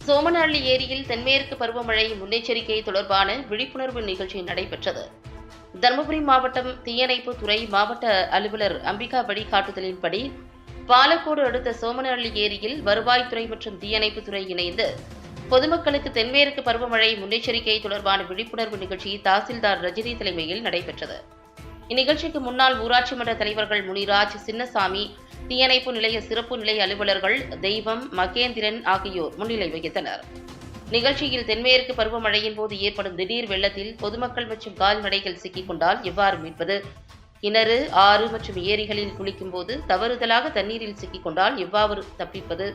சோமனஹள்ளி ஏரியில் தென்மேற்கு பருவமழை முன்னெச்சரிக்கை தொடர்பான விழிப்புணர்வு நிகழ்ச்சி நடைபெற்றது. தருமபுரி மாவட்டம் தீயணைப்பு துறை மாவட்ட அலுவலர் அம்பிகா வழிகாட்டுதலின்படி பாலக்கோடு அடுத்த சோமனஹள்ளி ஏரியில் வருவாய்த்துறை மற்றும் தீயணைப்பு துறை இணைந்து பொதுமக்களுக்கு தென்மேற்கு பருவமழை முன்னெச்சரிக்கை தொடர்பான விழிப்புணர்வு நிகழ்ச்சி தாசில்தார் ரஜினி தலைமையில் நடைபெற்றது. இந்நிகழ்ச்சிக்கு முன்னாள் ஊராட்சி மன்ற தலைவர்கள் முனிராஜ், சின்னசாமி, தீயணைப்பு நிலைய சிறப்பு நிலைய அலுவலர்கள் தெய்வம், மகேந்திரன் ஆகியோர் முன்னிலை வகித்தனர். நிகழ்ச்சியில் தென்மேற்கு பருவமழையின் போது ஏற்படும் திடீர் வெள்ளத்தில் பொதுமக்கள் மற்றும் கால்நடைகள் சிக்கிக் கொண்டால் எவ்வாறு மீட்பது, கிணறு, ஆறு மற்றும் ஏரிகளில் குளிக்கும் போது தவறுதலாக தண்ணீரில் சிக்கிக் கொண்டால் எவ்வாறு தப்பிப்பது,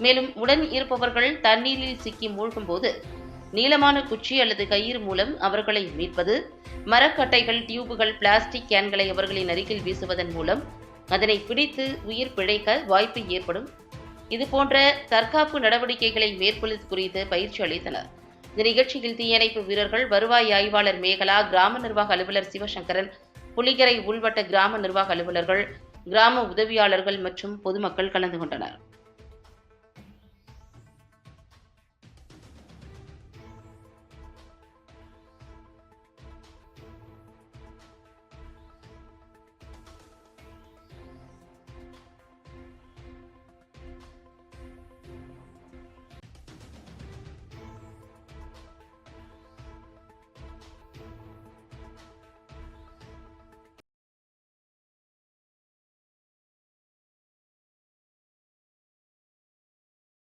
மேலும் உடன் இருப்பவர்கள் தண்ணீரில் சிக்கி மூழ்கும் போது நீளமான குச்சி அல்லது கயிறு மூலம் அவர்களை மீட்பது, மரக்கட்டைகள், டியூபுகள், பிளாஸ்டிக் கேன்களை அவர்களின் அருகில் வீசுவதன் மூலம் அதனை பிடித்து உயிர் பிழைக்க வாய்ப்பு ஏற்படும். இதுபோன்ற தற்காப்பு நடவடிக்கைகளை மேற்கொள்வது குறித்து பயிற்சி அளித்தனர். இந்த நிகழ்ச்சியில் தீயணைப்பு வீரர்கள், வருவாய் ஆய்வாளர் மேகலா, கிராம நிர்வாக அலுவலர் சிவசங்கரன், புலிகரை உள்வட்ட கிராம நிர்வாக அலுவலர்கள், கிராம உதவியாளர்கள் மற்றும் பொதுமக்கள் கலந்து கொண்டனர்.